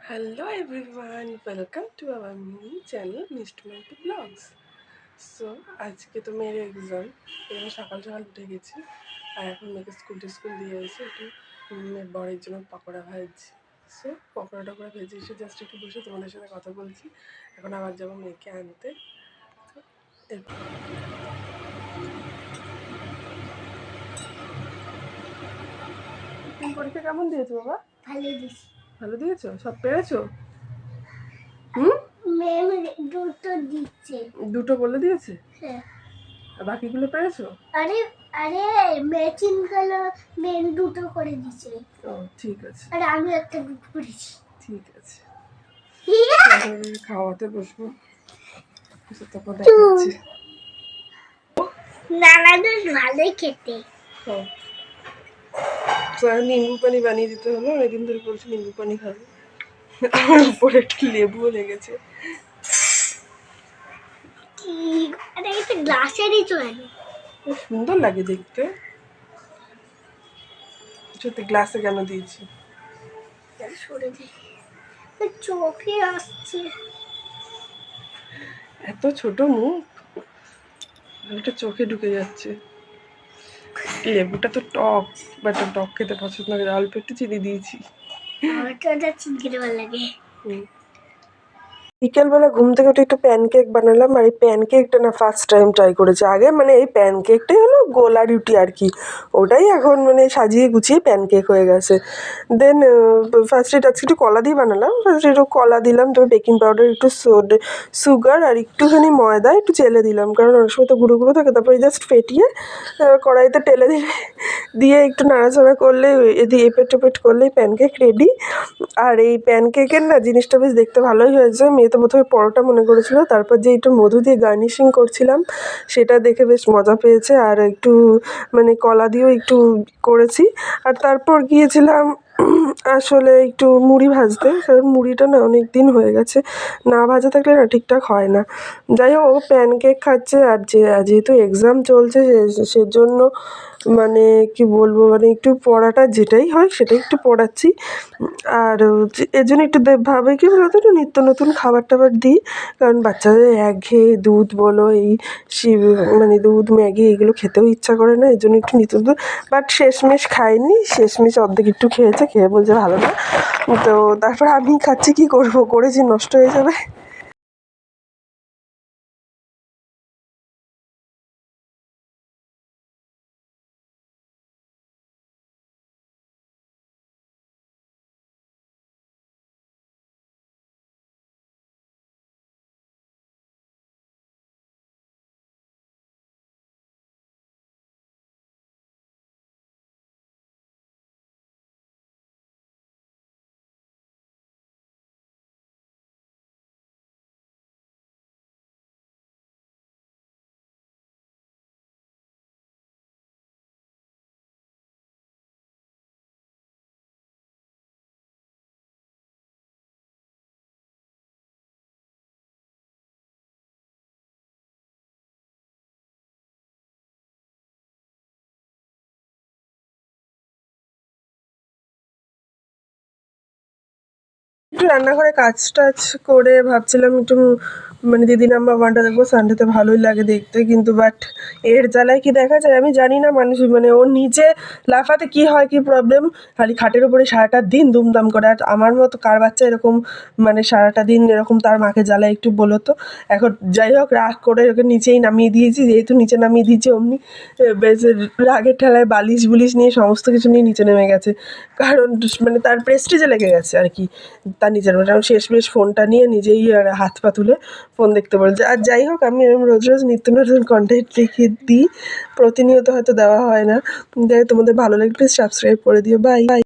Hello everyone, welcome to our new channel Mishti Mampi blogs. So আজকে তো মেয়ের এক্সাম, আমি সকাল সকাল উঠে গেছি আর এখন মেয়েকে স্কুল দিয়ে এসে একটু মেয়ের বরের জন্য পকোড়া ভাজছি। সো পকোড়া টকোড়া ভেজে এসে জাস্ট একটু বসে তোমাদের সাথে কথা বলছি। এখন আবার যাবো মেয়েকে আনতে। পরীক্ষা কেমন দিয়েছো বাবা? ভালো দিয়েছো? সব পেরেছো? ম্যাম দুটো দিচ্ছে। দুটো বলে দিয়েছে? হ্যাঁ। আর বাকিগুলো পেরেছো? আরে আরে ম্যাচিং কালার মেন দুটো করে দিয়েছে। ও ঠিক আছে। আর আমি একটা দুটো করেছি। ঠিক আছে, খাওয়াতে বসবো। তারপর দেখাচ্ছি। নানাদের ভালোই খেতে। নিম্বু পানি বানিয়ে দিতে হলো, অনেকদিন ধরে বলছি নিম্বু পানি খাবো। উপরে একটু লেবুও লেগেছে। এটা গ্লাসেরই তো সুন্দর লাগে দেখতে। সত্যি গ্লাসে কেন দিয়েছি? চোখে আসছে। এত ছোট মুখ, একটা চোখে ঢুকে যাচ্ছে। লেবুটা তো টক, বাট টক খেতে পছন্দ করে, অল্প একটু চিনি দিয়েছি। চিনি খেতে ভালো লাগে। বিকেলবেলা ঘুম থেকে উঠে একটু প্যানকেক বানালাম। আর এই প্যানকেকটা না ফার্স্ট টাইম ট্রাই করেছি। আগে মানে এই প্যানকেকটাই হলো গোলা রুটি আর কি, ওটাই এখন মানে সাজিয়ে গুছিয়ে প্যানকেক হয়ে গেছে। দেন ফার্স্টে আজকে একটু কলা দিয়ে বানালাম। ফার্স্টে একটু কলা দিলাম, তারপর বেকিং পাউডার, একটু সুগার আর একটুখানি ময়দা একটু চেলে দিলাম, কারণ অনেক সময় তো গুঁড়ো গুঁড়ো থাকে। তারপরে জাস্ট ফেটিয়ে কড়াইতে টেলে দিয়ে একটু নাড়াচাড়া করলে, এপেট টেপেট করলেই প্যানকেক রেডি। আর এই প্যানকেকের না জিনিসটা বেশ দেখতে ভালোই হয়েছে। মেয়ে তো প্রথমে পরোটা মনে করেছিল, তারপর যে একটু মধু দিয়ে গার্নিশিং করছিলাম সেটা দেখে বেশ মজা পেয়েছে। আর একটু মানে কলা দিয়েও একটু করেছি। আর তারপর গিয়েছিলাম আসলে একটু মুড়ি ভাজতে, কারণ মুড়িটা না অনেক দিন হয়ে গেছে, না ভাজা থাকলে না ঠিকঠাক হয় না। যাই হোক, ও প্যানকেক খাচ্ছে। আর যেহেতু এক্সাম চলছে সেজন্য মানে কি বলবো, মানে একটু পড়াটা যেটাই হয় সেটাই একটু পড়াচ্ছি। আর এর জন্য একটু ভাবে কি বলতো, একটু নিত্য নতুন খাবার টাবার দিই, কারণ বাচ্চাদের একঘেয়ে দুধ বলো, এই মানে দুধ ম্যাগি এগুলো খেতেও ইচ্ছা করে না। এর জন্য একটু নিত্য নতুন। বাট শেষমেশ খায়নি, শেষমেশ অর্ধেক একটু খেয়েছে, খেয়ে বলছে ভালো না। তো তারপর আমি খাচ্ছি, কি করবো, করেছি নষ্ট হয়ে যাবে। একটু রান্নাঘরে কাজ টাজ করে ভাবছিলাম একটু মানে দিদি নাম্বার ওয়ানটা দেখবো, সানডেতে ভালোই লাগে দেখতে, কিন্তু বাট এর জ্বালায় কি দেখা যায় আমি জানি না। মানুষ মানে ওর নিচে লাফাতে কি হয়, কি প্রবলেম, খালি খাটের উপরে সারাটা দিন দুমদাম করে। আর আমার মতো কার বাচ্চা এরকম মানে সারাটা দিন এরকম তার মাকে জ্বালায়, একটু বলো তো। এখন যাই হোক, রাগ করে ওকে নিচেই নামিয়ে দিয়েছি, যেহেতু নিচে নামিয়ে দিয়েছি অমনি বেশ রাগের ঠেলায় বালিশ বুলিশ নিয়ে সমস্ত কিছু নিয়ে নিচে নেমে গেছে, কারণ মানে তার প্রেস্টিজে লেগে গেছে আর কি। তার নিজের মতো শেষমেশ ফোনটা নিয়ে নিজেই আর হাত পা তুলে ফোন দেখতে বলছে। আর যাই হোক, আমি এরকম রোজ রোজ নিত্য নতুন কন্টেন্ট রেখে দিই, প্রতিনিয়ত হয়তো দেওয়া হয় না। যাই তোমাদের ভালো লাগলে প্লিজ সাবস্ক্রাইব করে দিও। Bye bye.